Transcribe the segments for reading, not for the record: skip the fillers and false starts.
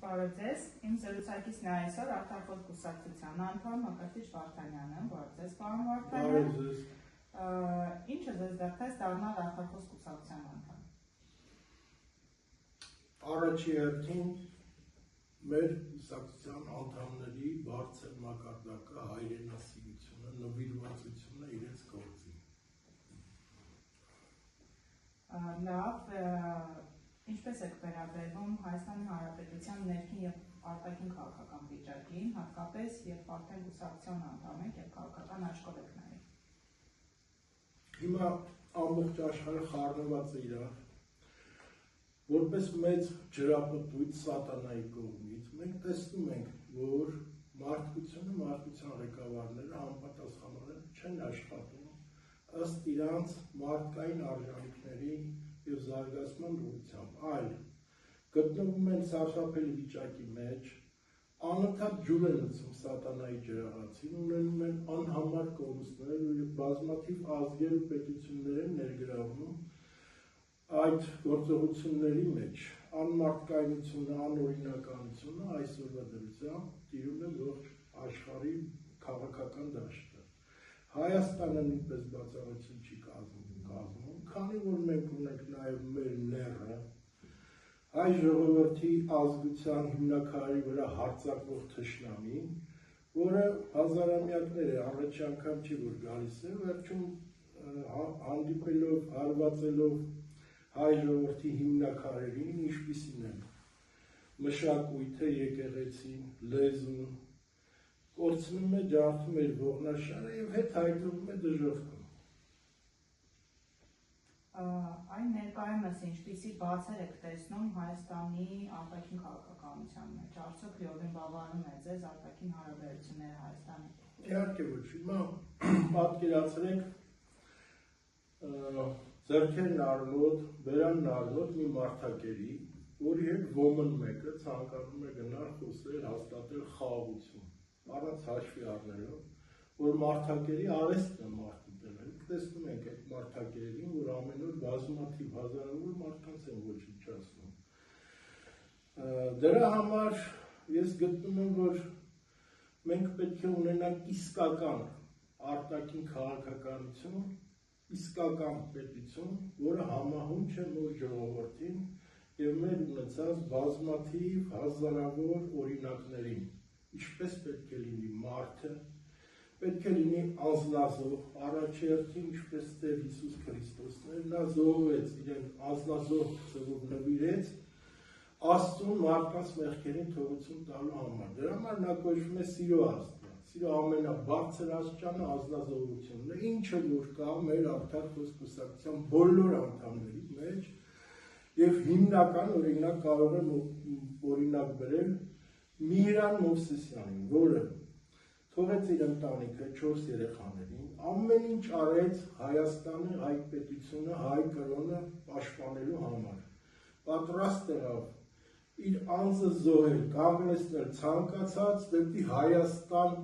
Բարև ձեզ, իմ զրուցակիցն է այսօր Արտարխոս կուսակցության անդամ Մկրտիչ Վարդանյանը, բարև ձեզ, պարոն Վարդանյան։ Բարև ձեզ։ Ինչը ձեզ դրդեց դառնալ Արտարխոս կուսակցության անդամ։ Առաջի հերթին մեր կուսակցության անդամների բարձր մակարդակը, հայրենասիրությունը, նվիրվածությունը իրենց գործին։ Լավ, ինչպես եք վերաբերվում Հայաստանի Հանրապետության ներքին և արտաքին քաղաքական վիճակին, հատկապես երբ արդեն կուսակցության անդամ եք և քաղաքական աչքով եք նայում։ Հիմա ամբողջ աշխարհը խառնված է իրար, որպես մեծ ջրապտույտ սատանայի կողմից, մենք տեսնում ենք, որ մարդկությունը, մարդկության ղեկավարները անպատասխանորեն չեն աշխատում ըստ իրանց մարդկային արժանիքների և զարգացման ուղղությամբ, այլ գտնվում են սարսափելի վիճակի մեջ, անընդհատ ջուր են լցում սատանայի ջրաղացին, ունենում են անհամար կորուստներ ու բազմաթիվ ազգեր ու պետություններ են ներգրավում այդ գործողությունների մեջ, անմարդկայնությունը, անօրինականությունը այսօրվա դրությամբ տիրում է ողջ աշխարհի քաղաքական դաշտը։ Հայաստանը նույնպես բացառություն չի կազմում, քանի որ մենք ունենք նաև մեր լեռը, հայ ժողովրդի ազգության հիմնաքարերի վրա հարձակվող թշնամի, որը հազարամյակներ է, առաջի անգամ չի որ գալիս է, վերջում հանդիպելով, հարվածելով հայ ժողովրդի հիմնաքարերին, ինչպիսին են մշակույթը, եկեղեցին, լեզուն, կորցնում է, ջարդում է ողնաշարը և հետ հայտնվում է դժոխքում։ Այն ներկայումս ինչպիսի բացեր եք տեսնում Հայաստանի արտաքին քաղաքականության մեջ, արդյոք լիովին բավարարում է ձեզ արտաքին հարաբերությունները Հայաստանի։ Իհարկե ոչ, հիմա պատկերացրեք ձեռքերն առնոտ, բերանն առնոտ մի մարդակերի, որի հետ ոմն մեկը ցանկանում է գնալ խոսել, հաստատել խաղաղություն, առանց հաշվի առնելով, որ մարդակերի արեստն է մարդու դնել, տեսնում ենք այդ մարդակերին, որ ամեն օր բազմաթիվ հազարավոր մարդկանց են ոչնչացնում։ Դրա համար ես գտնում եմ, որ մենք պետք է ունենանք իսկական արտաքին քաղաքականություն, իսկական պետություն, որը համահունչ է մեր ժողովրդին և մեր ունեցած բազմաթիվ հազարավոր օրինակներին, ինչպես պետք է լինի մարդը, պետք է լինի անձնազոհ, առաջի հերթին ինչպես Տեր Հիսուս Քրիստոսն էր, նա զոհվեց իրեն անձնազոհ ձևով նվիրեց Աստծուն մարդկանց մեղքերին թողություն տալու համար։ Դրա համար նա կոչվում է սիրո Աստված, սիրո ամենաբարձր աստիճանը անձնազոհությունն է, ինչը որ կա մեր Արտարխոս կուսակցության բոլոր անդամների մեջ, և հիմնական օրինակ կարող եմ օրինակ բերել Միհրան Մովսեսյանին, որը թողեց իր ընտանիքը 4 երեխաներին, ամեն ինչ արեց Հայաստանը, հայ պետությունը, հայ կրոնը պաշտպանելու համար, պատրաստ եղավ իր անձը զոհել, կանգնեցնել ցանկացած դեպի Հայաստան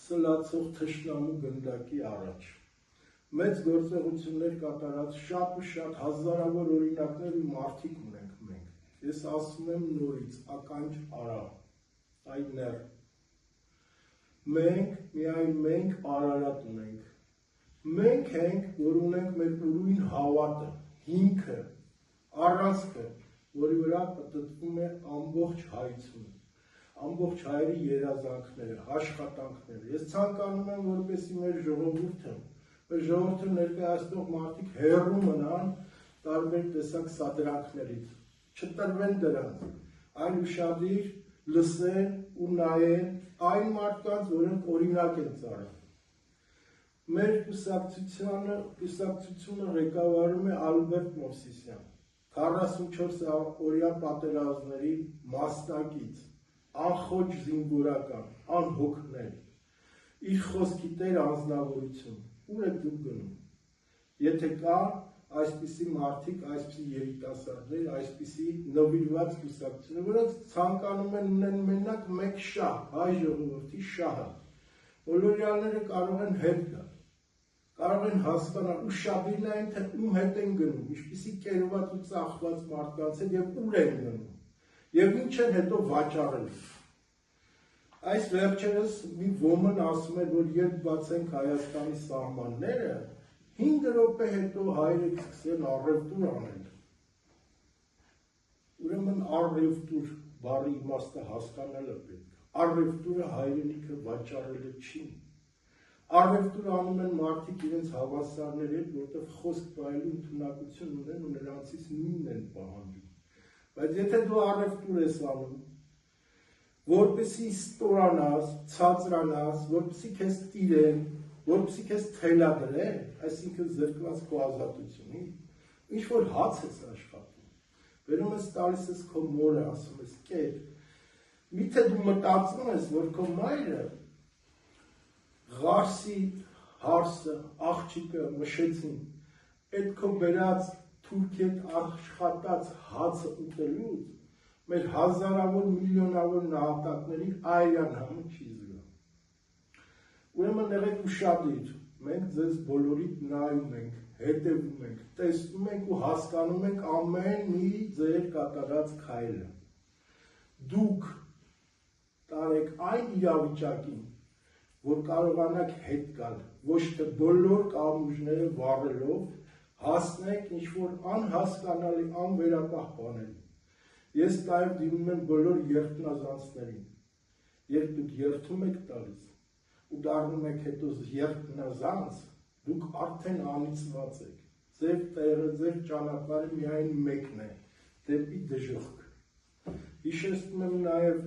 սլացող թշնամու գնդակի առաջ։ Մեծ գործողություններ կատարած շատ ու շատ հազարավոր օրինակներ ու մարդիկ ունենք մենք։ Ես ասում եմ նորից, ականջ արա, այն ներ։ Մենք, միայն մենք Արարատ ունենք։ Մենք ենք, որ ունենք մեր ուրույն հավատը, հիմքը, առանցքը, որի վրա պտտվում է ամբողջ հայությունը, ամբողջ հայերի երազանքները, աշխատանքները։ Ես ցանկանում եմ, որպեսզի մեր ժողովուրդը ներկայացնող մարդիկ հեռու մնան տարբեր տեսակ սադրանքներից, չտրվեն դրանց, այլ ուշադիր լսեն ու նայեն այն մարդկանց, որոնք օրինակ են ծառայում։ Մեր կուսակցությունը ղեկավարում է Ալբերտ Մովսիսյան, 44 օրյա պատերազմների մասնակից, անխոճ զինվորական, անհոգնել, իր խոսքի տեր անձնավորություն, ուր եք դուք գնում։ Եթե կա այսպիսի մարդիկ, այսպիսի երիտասարդներ, այսպիսի նվիրված կուսակցություններ, որոնց ցանկանում են ունեն մենակ մեկ շահ, հայ ժողովրդի շահը, բոլորյալները կարող են հետ գալ, կարող են հասկանալ, ուշադիր նայեն, թե ում հետ են գնում, ինչպիսի կերված ու ծախված մարդկանց հետ և ուր են գնում։ Եվ ինչ են հետո վաճառել։ Այս վերջերս մի ոմն ասում է, որ երբ բացենք Հայաստանի սահմանները, 5 րոպե հետո հայերը կսկսեն առևտուր անել։ Ուրեմն առևտուր բառի իմաստը հասկանալը պետք է։ Առևտուրը հայրենիքը վաճառելը չի։ Առևտուր անում են մարդիկ իրենց հավասարների հետ, որտեղ խոսք պահելու ընդունակություն ունեն ու նրանցից նույնն են պահանջում։ Բայց եթե դու առևտուր ես անում, որպեսզի ստորանաս, ցածրանաս, որպեսզի քեզ տիրեն, որպեսզի քեզ թելադրեն, այսինքն զրկված քո ազատությունից, ինչ որ հաց ես աշխատում, վերում ես տալիս ես քո մորը, ասում ես կեր, միթե դու մտածում ես, որ քո մայրը Ղարսի հարսը, աղջիկը մշեցին, այդ քո բերած թուրքիետ աշխատած հացը ուտելուց, մեր հազարավոր, միլիոնավոր նահատակների այրան համը չի զգա։ Ուրեմն եղեք ուշադիր, մենք ձեզ բոլորիդ նայում ենք, հետևում ենք, տեսնում ենք ու հասկանում ենք ամեն մի ձեր կատարած քայլը։ Դուք տարեք այն իրավիճակին, որ կարողանաք հետ գալ, ոչ թե բոլոր կամուրջները վառելով, հասնեք ինչ-որ անհասկանալի, անվերապահ բաների։ Ես նաև դիմում եմ բոլոր երդնազանցներին, երբ դուք երդում եք տալիս ու դառնում եք հետո երդնազանց, դուք արդեն անիծված եք, ձեր տեղը, ձեր ճանապարհը միայն մեկն է, դեպի դժոխք։ Հիշեցնում եմ նաև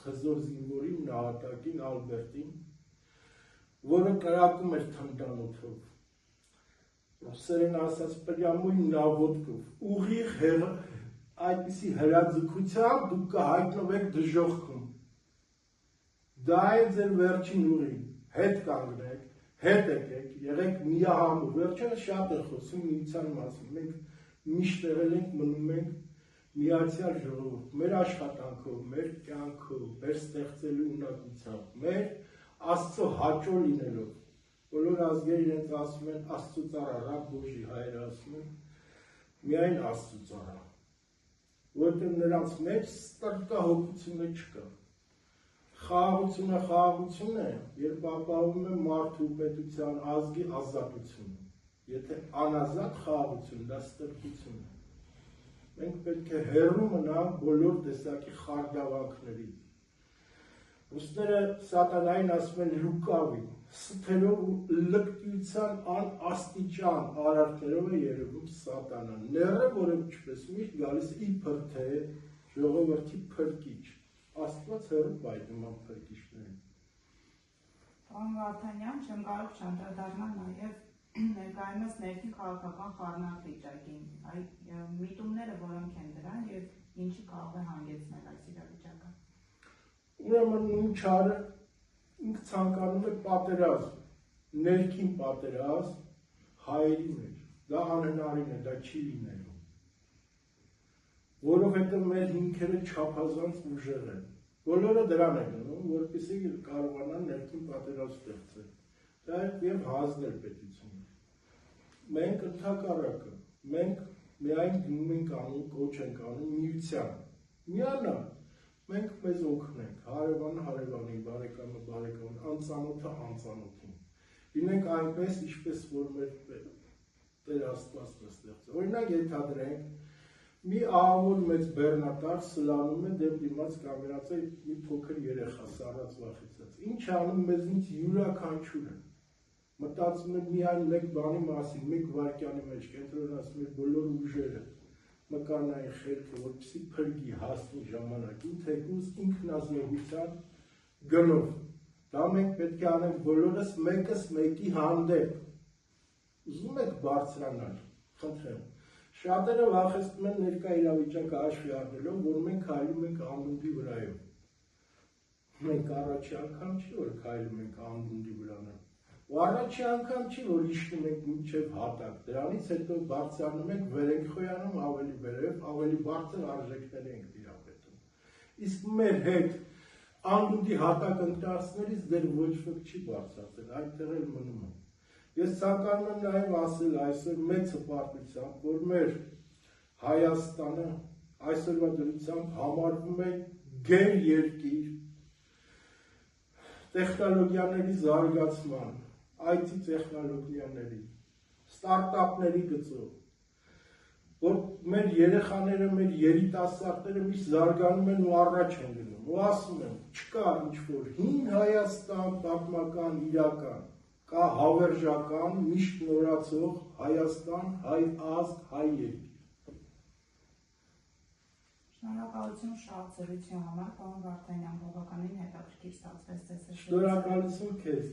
հզոր զինվորի նահատակին Ալբերտին, որը կրակում էր թնդանոթով, սերեն ասած պրյամույն նավոտկով, ուղիղ այդպիսի հրաձգությամբ դուք կհայտնվեք դժոխքում։ Դա է ձեր վերջին ուղին, հետ կանգնեք, հետ եկեք, եղեք միահամուռ, վերջերը շատ է խոսում միության մասին, մենք միշտ եղել ենք, մնում ենք միացյալ ժողովուրդ, մեր աշխատանքով, մեր կյանքով, մեր ստեղծելու ունակությամբ, մեր Աստծո հաճո լինելով, բոլոր ազգերը իրենց ասում են Աստծո ծառա, ռաբ Բոժի հայերը ասում են, միայն Աստծո ծառա, որովհետև նրանց մեջ ստրկահոգությունը չկա։ Խաղաղությունը է, երբ ապահովում է մարդու պետության ազգի ազատությունը, եթե անազատ խաղաղություն, դա ստրկություն է։ Մենք պետք է հեռու մնանք բոլոր տեսակի խարդավանքներից։ Ռուսները սատանային ասում են լուկավի, սթելով ու լկտիության անաստիճան արարքներով է երևում սատանան։ Ները, որը ինչպես միշտ գալիս իբր թե ժողովրդի փրկիչ։ Աստված հեռու պայթում ան փրկիչներին։ Պարոն Վարդանյան, չեմ կարող չանդրադառնալ նաև ներկայումս ներքին քաղաքական խառնուրդ վիճակին, այդ միտումները որոնք են դրան եւ ինչի կարող է հանգեցնել այս իրավիճակը։ Ուրեմն նույն չարը ինքը ցանկանում է պատերազմ, ներքին պատերազմ հայերի մեջ։ Դա անհնարին է, դա չի լինելու։ Որովհետեւ մեր հիմքերը չափազանց ուժեղ են։ Բոլորը դրան են գնում, որպեսզի կարողանան ներքին պատերազմ ստեղծել։ Դա եւ հանձնել պետությունը։ Մենք ընդհակառակը, մենք միայն գնում ենք անում, կոչ ենք անում միության։ Միանալ, մենք մեզ օգնենք, հարևանը հարևանին, բարեկամը բարեկամին, անծանոթը անծանոթին։ Լինենք այնպես, ինչպես որ մեր Տեր Աստվածն է ստեղծել։ Օրինակ ենթադրենք, մի ահավոր մեծ բեռնատար սլանում է դեպի դիմաց կանգնած է մի փոքր երեխա, սառած վախեցած։ Ինչ անում մեզնից յուրաքանչյուրը։ Մտածում եմ միայն մեկ բանի մասին, մեկ վայրկյանի մեջ կենտրոնացնում եմ բոլոր ուժերը, մկանային խելքը, որպեսզի փրկի հասնի ժամանակին, թեկուզ ինքնազոհության գնով։ Դա մենք պետք է անենք բոլորս մեկս մեկի հանդեպ։ Ուզում եք բարձրանալ, խնդրեմ։ Շատերը վախեցնում են ներկա իրավիճակը հաշվի առնելով, որ մենք քայլում ենք անդունդի վրայով։ Մենք առաջի անգամ չի, որ քայլում ենք անդունդի վրա։ Ու առաջի անգամ չի, որ իջնում ենք մինչև հատակ, դրանից հետո բարձրանում ենք վեր ենք խոյանում ավելի վերև, ավելի բարձր արժեքներ ենք տիրապետում։ Իսկ մեր հետ անդունդի հատակ ընկնածներից դեռ ոչ ոք չի բարձրացել, այդտեղ էլ մնում է։ Ես ցանկանում եմ նաև ասել այսօր մեծ հպարտությամբ, որ մեր Հայաստանը այսօրվա դրությամբ համարվում է գեր երկիր, տեխնոլոգիաների զարգացման, IT տեխնոլոգիաների, ստարտափների գծով, որ մեր երեխաները, մեր երիտասարդները միշտ զարգանում են ու առաջ են գնում, ու ասում են, չկա ինչ-որ հին Հայաստան, պատմական, իրական, կա հավերժական, միշտ նորացող Հայաստան, հայ ազգ, հայ երկիր։ Շնորհակալություն շատ զրույցի համար, պարոն Վարդանյան, բավականին հետաքրքիր ստացվեց ձեզ։ Շնորհակալություն քեզ։